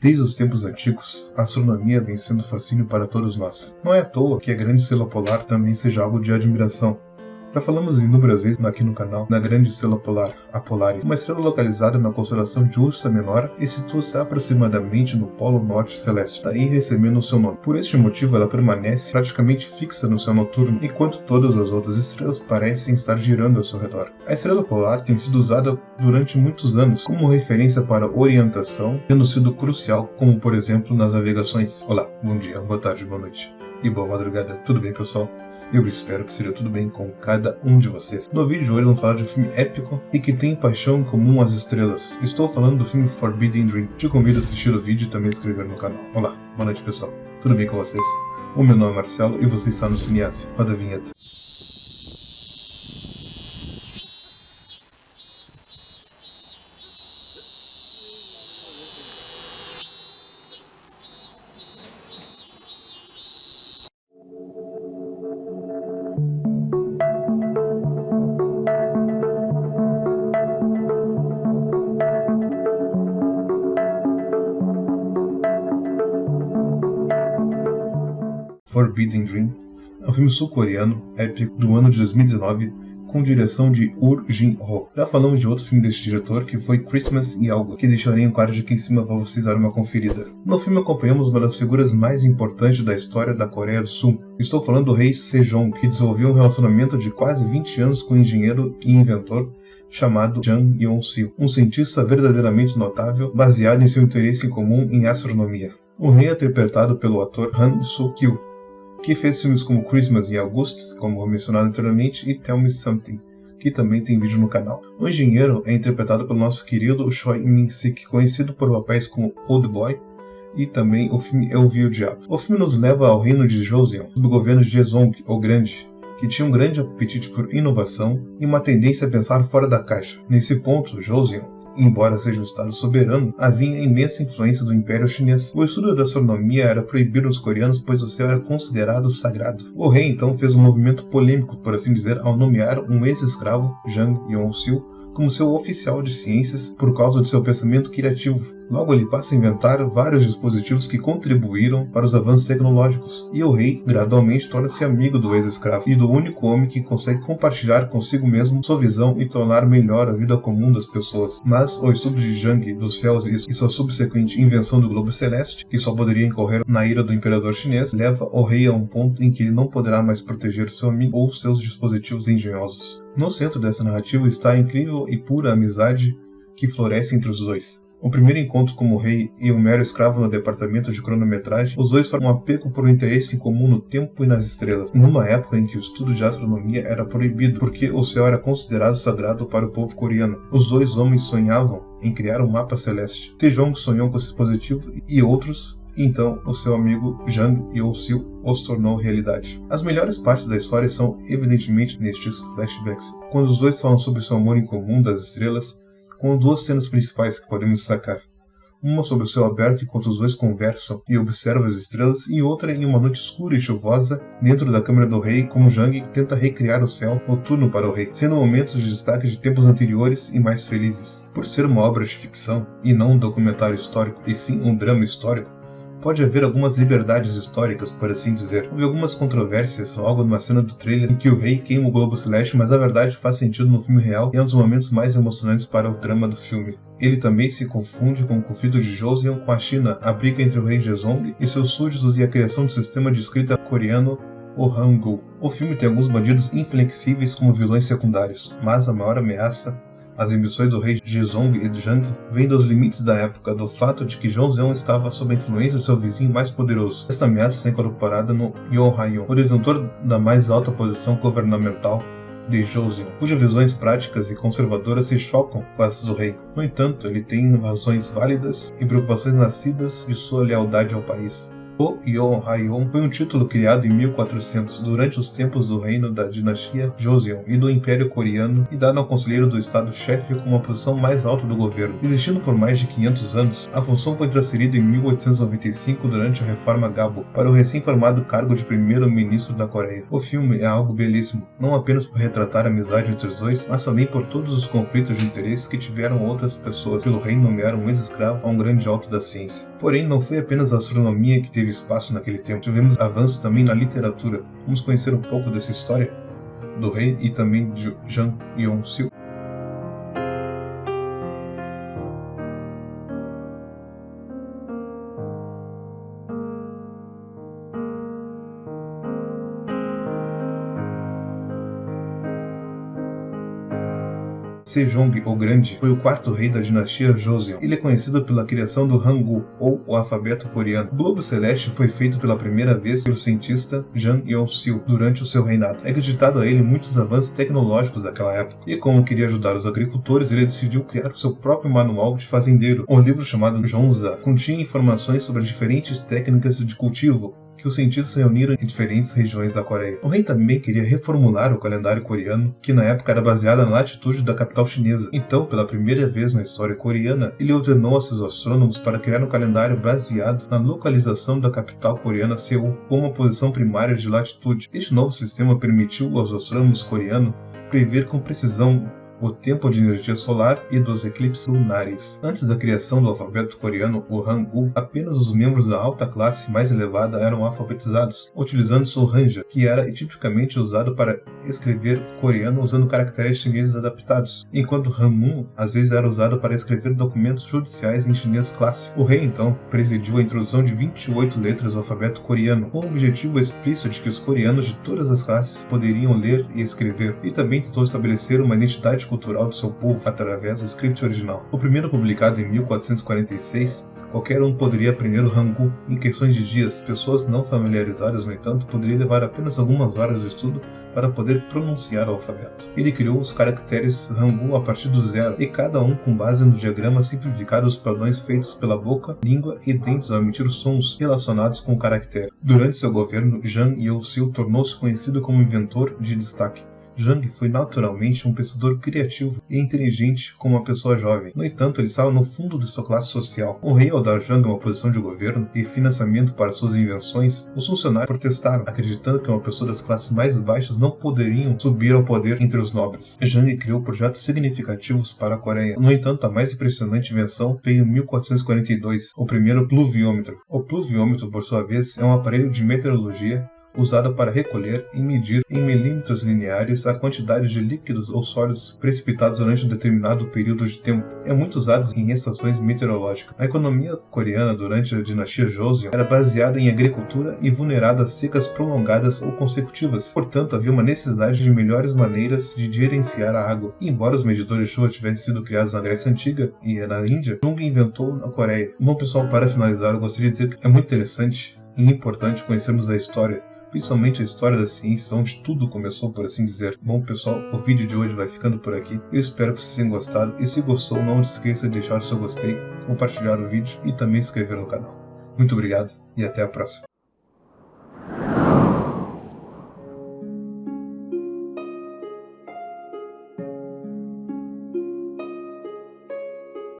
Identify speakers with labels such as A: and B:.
A: Desde os tempos antigos, a astronomia vem sendo fascínio para todos nós. Não é à toa que a grande estrela polar também seja algo de admiração. Já falamos inúmeras vezes aqui no canal da grande estrela polar, a Polaris, uma estrela localizada na constelação de Ursa Menor e situa-se aproximadamente no Polo Norte Celeste, daí recebendo o seu nome. Por este motivo, ela permanece praticamente fixa no céu noturno, enquanto todas as outras estrelas parecem estar girando ao seu redor. A estrela polar tem sido usada durante muitos anos como referência para orientação, tendo sido crucial, como por exemplo nas navegações. Olá, bom dia, boa tarde, boa noite e boa madrugada. Tudo bem, pessoal? Eu espero que seja tudo bem com cada um de vocês. No vídeo de hoje vamos falar de um filme épico e que tem paixão em comum às estrelas. Estou falando do filme Forbidden Dream. Te convido a assistir o vídeo e também se inscrever no canal. Olá, boa noite, pessoal. Tudo bem com vocês? O meu nome é Marcelo e você está no Cinease. Roda a vinheta. Forbidden Dream é um filme sul-coreano épico do ano de 2019 com direção de Woo Jin-ho. Já falamos de outro filme deste diretor que foi Christmas e algo, que deixarei um card aqui em cima para vocês darem uma conferida. No filme acompanhamos uma das figuras mais importantes da história da Coreia do Sul. Estou falando do rei Sejong, que desenvolveu um relacionamento de quase 20 anos com o engenheiro e inventor chamado Jang Yeon-sil, um cientista verdadeiramente notável baseado em seu interesse em comum em astronomia. O rei é interpretado pelo ator Han Soo-kyu, que fez filmes como Christmas in August, como mencionado anteriormente, e Tell Me Something, que também tem vídeo no canal. O engenheiro é interpretado pelo nosso querido Choi Min-sik, conhecido por papéis como Old Boy e também o filme Eu Vi o Diabo. O filme nos leva ao reino de Joseon, sob o governo de Jezong, o Grande, que tinha um grande apetite por inovação e uma tendência a pensar fora da caixa. Nesse ponto, Joseon, embora seja um estado soberano, havia imensa influência do Império Chinês. O estudo da astronomia era proibido nos coreanos, pois o céu era considerado sagrado. O rei então fez um movimento polêmico, por assim dizer, ao nomear um ex-escravo, Jang Yeon-sil, como seu oficial de ciências por causa de seu pensamento criativo. Logo, ele passa a inventar vários dispositivos que contribuíram para os avanços tecnológicos, e o rei gradualmente torna-se amigo do ex-escravo e do único homem que consegue compartilhar consigo mesmo sua visão e tornar melhor a vida comum das pessoas. Mas o estudo de Jang dos céus e sua subsequente invenção do globo celeste, que só poderia incorrer na ira do imperador chinês, leva o rei a um ponto em que ele não poderá mais proteger seu amigo ou seus dispositivos engenhosos. No centro dessa narrativa está a incrível e pura amizade que floresce entre os dois. O primeiro encontro como rei e um mero escravo no departamento de cronometragem, os dois formam um apego por um interesse em comum no tempo e nas estrelas, numa época em que o estudo de astronomia era proibido, porque o céu era considerado sagrado para o povo coreano. Os dois homens sonhavam em criar um mapa celeste. Sejong sonhou com esse dispositivo e outros. Então, o seu amigo Jang Yeon-sil os tornou realidade. As melhores partes da história são, evidentemente, nestes flashbacks, quando os dois falam sobre seu amor em comum das estrelas, com duas cenas principais que podemos destacar. Uma sobre o céu aberto enquanto os dois conversam e observam as estrelas, e outra em uma noite escura e chuvosa, dentro da câmara do rei, como Jang tenta recriar o céu noturno para o rei, sendo momentos de destaque de tempos anteriores e mais felizes. Por ser uma obra de ficção, e não um documentário histórico, e sim um drama histórico, pode haver algumas liberdades históricas, por assim dizer. Houve algumas controvérsias, logo numa cena do trailer em que o rei queima o globo celeste, mas a verdade faz sentido no filme real e é um dos momentos mais emocionantes para o drama do filme. Ele também se confunde com o conflito de Joseon com a China, a briga entre o rei Jezong e seus súditos e a criação do sistema de escrita coreano, o Hangul. O filme tem alguns bandidos inflexíveis como vilões secundários, mas a maior ameaça, as ambições do rei Jezong e Jang, vêm dos limites da época, do fato de que Joseon estava sob a influência de seu vizinho mais poderoso. Essa ameaça é incorporada no Yeon-hayon, o detentor da mais alta posição governamental de Joseon, cujas visões práticas e conservadoras se chocam com as do rei. No entanto, ele tem razões válidas e preocupações nascidas de sua lealdade ao país. O Yeon-hayon foi um título criado em 1400, durante os tempos do reino da dinastia Joseon e do Império Coreano, e dado ao conselheiro do estado-chefe com uma posição mais alta do governo. Existindo por mais de 500 anos, a função foi transferida em 1895 durante a Reforma Gabo para o recém-formado cargo de primeiro-ministro da Coreia. O filme é algo belíssimo, não apenas por retratar a amizade entre os dois, mas também por todos os conflitos de interesse que tiveram outras pessoas pelo reino nomear um ex-escravo a um grande alto da ciência. Porém, não foi apenas a astronomia que teve espaço naquele tempo. Tivemos avanços também na literatura. Vamos conhecer um pouco dessa história do rei e também de Jang Yeon-sil. Sejong o Grande foi o quarto rei da dinastia Joseon. Ele é conhecido pela criação do Hangul, ou o alfabeto coreano. O globo celeste foi feito pela primeira vez pelo cientista Jang Yeon-sil durante o seu reinado. É acreditado a ele muitos avanços tecnológicos daquela época. E como queria ajudar os agricultores, ele decidiu criar o seu próprio manual de fazendeiro. Um livro chamado Jonza continha informações sobre as diferentes técnicas de cultivo que os cientistas reuniram em diferentes regiões da Coreia. O rei também queria reformular o calendário coreano, que na época era baseado na latitude da capital chinesa. Então, pela primeira vez na história coreana, ele ordenou a seus astrônomos para criar um calendário baseado na localização da capital coreana, Seul, com uma posição primária de latitude. Este novo sistema permitiu aos astrônomos coreanos prever com precisão o tempo de energia solar e dos eclipses lunares. Antes da criação do alfabeto coreano, o Hangul, apenas os membros da alta classe mais elevada eram alfabetizados, utilizando-se o Hanja, que era tipicamente usado para escrever coreano usando caracteres chineses adaptados, enquanto Hanmun às vezes era usado para escrever documentos judiciais em chinês clássico. O rei, então, presidiu a introdução de 28 letras do alfabeto coreano, com o objetivo explícito de que os coreanos de todas as classes poderiam ler e escrever, e também tentou estabelecer uma identidade cultural do seu povo através do script original. O primeiro publicado em 1446, qualquer um poderia aprender o Hangul em questões de dias. Pessoas não familiarizadas, no entanto, poderiam levar apenas algumas horas de estudo para poder pronunciar o alfabeto. Ele criou os caracteres Hangul a partir do zero, e cada um com base no diagrama simplificado dos padrões feitos pela boca, língua e dentes ao emitir sons relacionados com o caractere. Durante seu governo, Jang Yeon-sil tornou-se conhecido como inventor de destaque. Jang foi naturalmente um pensador criativo e inteligente como uma pessoa jovem. No entanto, ele estava no fundo de sua classe social. O rei, ao dar Jang uma posição de governo e financiamento para suas invenções, os funcionários protestaram, acreditando que uma pessoa das classes mais baixas não poderiam subir ao poder entre os nobres. Jang criou projetos significativos para a Coreia. No entanto, a mais impressionante invenção veio em 1442, o primeiro pluviômetro. O pluviômetro, por sua vez, é um aparelho de meteorologia usada para recolher e medir em milímetros lineares a quantidade de líquidos ou sólidos precipitados durante um determinado período de tempo. É muito usado em estações meteorológicas. A economia coreana durante a dinastia Joseon era baseada em agricultura e vulnerada a secas prolongadas ou consecutivas. Portanto, havia uma necessidade de melhores maneiras de gerenciar a água. E embora os medidores de chuva tivessem sido criados na Grécia Antiga e na Índia, Jung inventou na Coreia. Bom, pessoal, para finalizar, eu gostaria de dizer que é muito interessante e importante conhecermos a história, principalmente a história da ciência, onde tudo começou, por assim dizer. Bom, pessoal, o vídeo de hoje vai ficando por aqui. Eu espero que vocês tenham gostado, e se gostou, não se esqueça de deixar o seu gostei, compartilhar o vídeo e também se inscrever no canal. Muito obrigado e até a próxima.